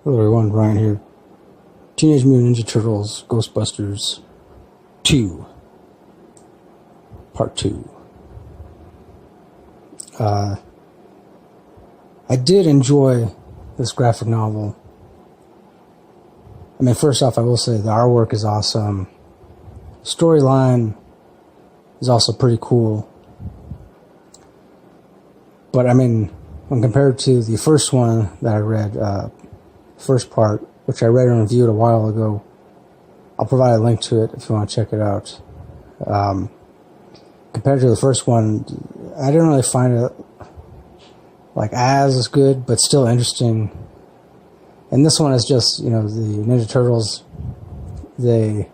Hello everyone, Ryan here. Teenage Mutant Ninja Turtles Ghostbusters 2. Part 2. I did enjoy this graphic novel. I mean, first off, I will say the artwork is awesome. Storyline is also pretty cool. But I mean, when compared to the first one that I read, first part, which I read and reviewed a while ago, I'll provide a link to it if you want to check it out. Compared to the first one, I didn't really find it like as good, but still interesting. And this one is just, you know, the Ninja Turtles, they,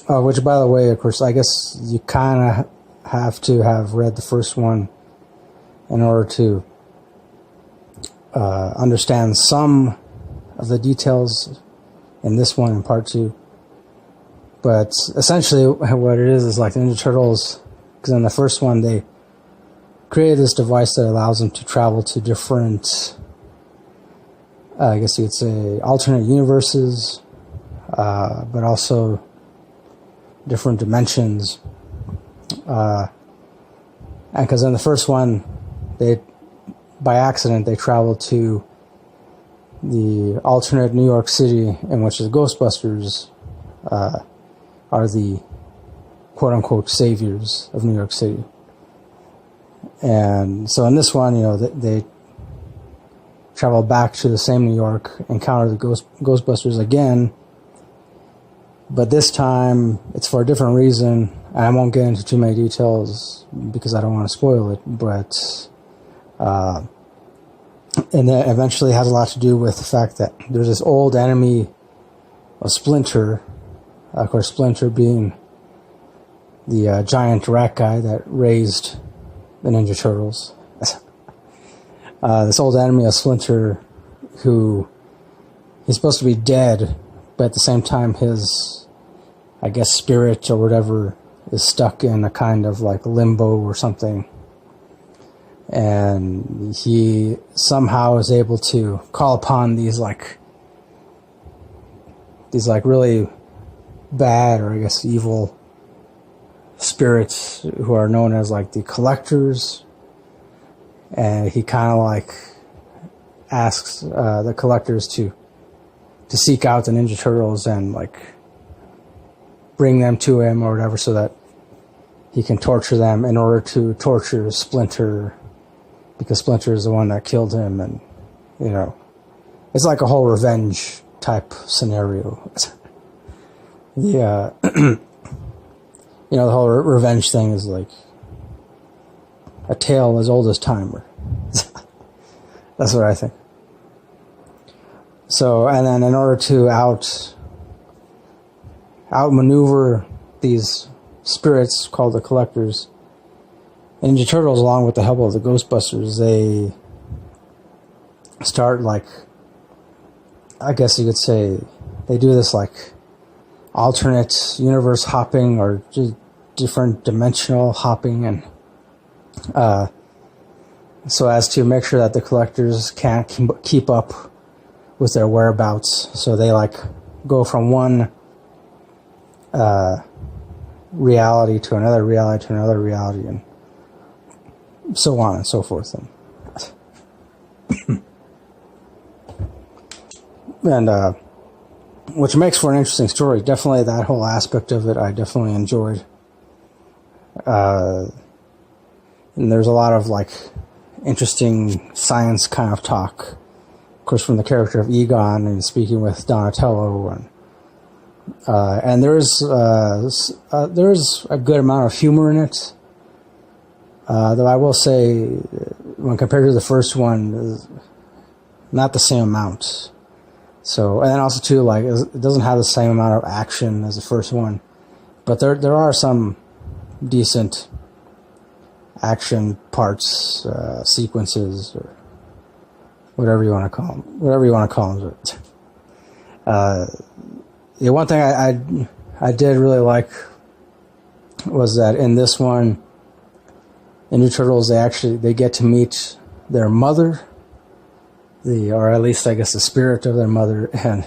which by the way, of course, I guess you kind of have to have read the first one in order to understand some of the details in this one in part 2. But essentially what it is like the Ninja Turtles, because in the first one they created this device that allows them to travel to different, I guess you could say, alternate universes, but also different dimensions. And because in the first one, by accident, they traveled to the alternate New York City in which the Ghostbusters are the quote-unquote saviors of New York City. And so in this one, you know, they travel back to the same New York, encounter the Ghostbusters again, but this time it's for a different reason. I won't get into too many details because I don't want to spoil it, but and that eventually has a lot to do with the fact that there's this old enemy of Splinter, of course Splinter being the giant rat guy that raised the Ninja Turtles. This old enemy of Splinter, who he's supposed to be dead, but at the same time his, I guess, spirit or whatever is stuck in a kind of like limbo or something. And he somehow is able to call upon these really bad, or I guess evil spirits who are known as like the Collectors. And he kind of like asks the Collectors to seek out the Ninja Turtles and like bring them to him or whatever, so that he can torture them in order to torture Splinter, because Splinter is the one that killed him. And you know, it's like a whole revenge type scenario. Yeah. You know, the whole revenge thing is like a tale as old as time. That's what I think. So, and then in order to outmaneuver these spirits called the Collectors, Ninja Turtles, along with the help of the Ghostbusters, they start like, I guess you could say, they do this like alternate universe hopping, or just different dimensional hopping, and so as to make sure that the Collectors can't keep up with their whereabouts. So they like go from one reality to another reality to another reality, and so on and so forth. And which makes for an interesting story. Definitely that whole aspect of it I definitely enjoyed. And there's a lot of like interesting science kind of talk, of course, from the character of Egon and speaking with Donatello, and there's a good amount of humor in it. Though I will say, when compared to the first one, not the same amount. So, and then also too, like, it doesn't have the same amount of action as the first one, but there are some decent action parts, sequences, or whatever you want to call them. The one thing I did really like was that in this one, the Ninja Turtles, they get to meet their mother, or at least I guess the spirit of their mother, and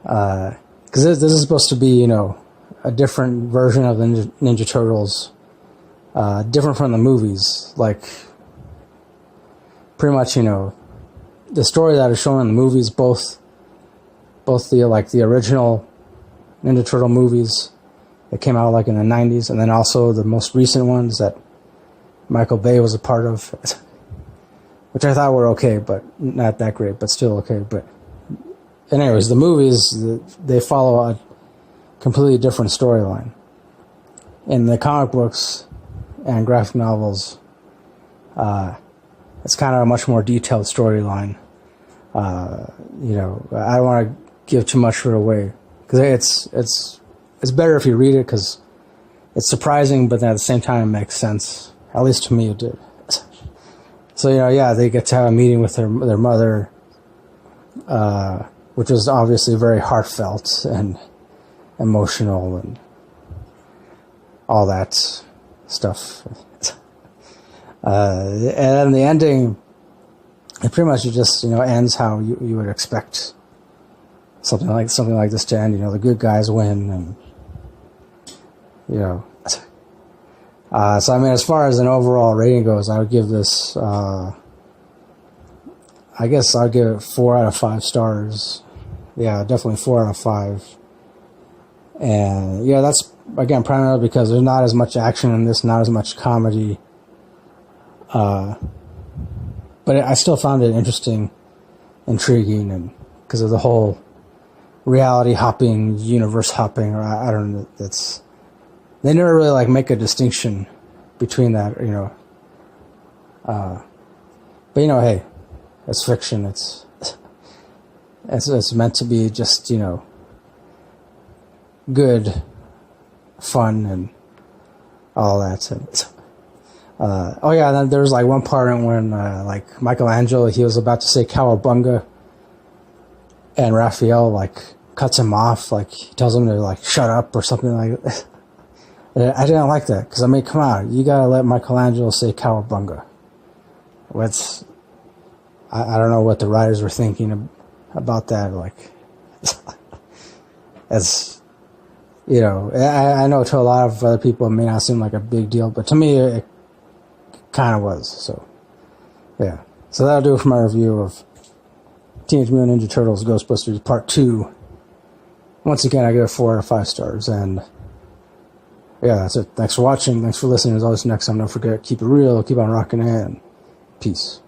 because this is supposed to be, you know, a different version of the Ninja Turtles, different from the movies. Like, pretty much, you know, the story that is shown in the movies, both the original Ninja Turtle movies that came out like in the 90s, and then also the most recent ones that Michael Bay was a part of, which I thought were okay, but not that great, but still okay. But anyways, the movies, they follow a completely different storyline. In the comic books and graphic novels, it's kind of a much more detailed storyline. You know, I don't want to give too much of it away, because it's better if you read it, because it's surprising, but then at the same time it makes sense. At least to me it did. So, you know, yeah, they get to have a meeting with their mother, which was obviously very heartfelt and emotional and all that stuff. And the ending, it pretty much just, you know, ends how you would expect something like this to end. You know, the good guys win, and you know. So I mean, as far as an overall rating goes, I would give this. I guess I'd give it 4 out of 5 stars. Yeah, definitely 4 out of 5. And yeah, that's again primarily because there's not as much action in this, not as much comedy. But I still found it interesting, intriguing, and because of the whole reality hopping, universe hopping, or I don't know, they never really like make a distinction between that, you know. But you know, hey, it's fiction. It's meant to be just, you know, good, fun, and all that. So, oh yeah, and then there's like one part when like Michelangelo, he was about to say cowabunga, and Raphael like cuts him off, like he tells him to like shut up or something like that. I didn't like that, because I mean, come on, you gotta let Michelangelo say cowabunga. I don't know what the writers were thinking about that. Like, as you know, I know to a lot of other people it may not seem like a big deal, but to me it kind of was. So yeah, so that'll do it for my review of Teenage Mutant Ninja Turtles Ghostbusters Part 2. Once again, I give it 4 out of 5 stars, and yeah, that's it. Thanks for watching. Thanks for listening. As always, next time, don't forget, keep it real, keep on rocking, and peace.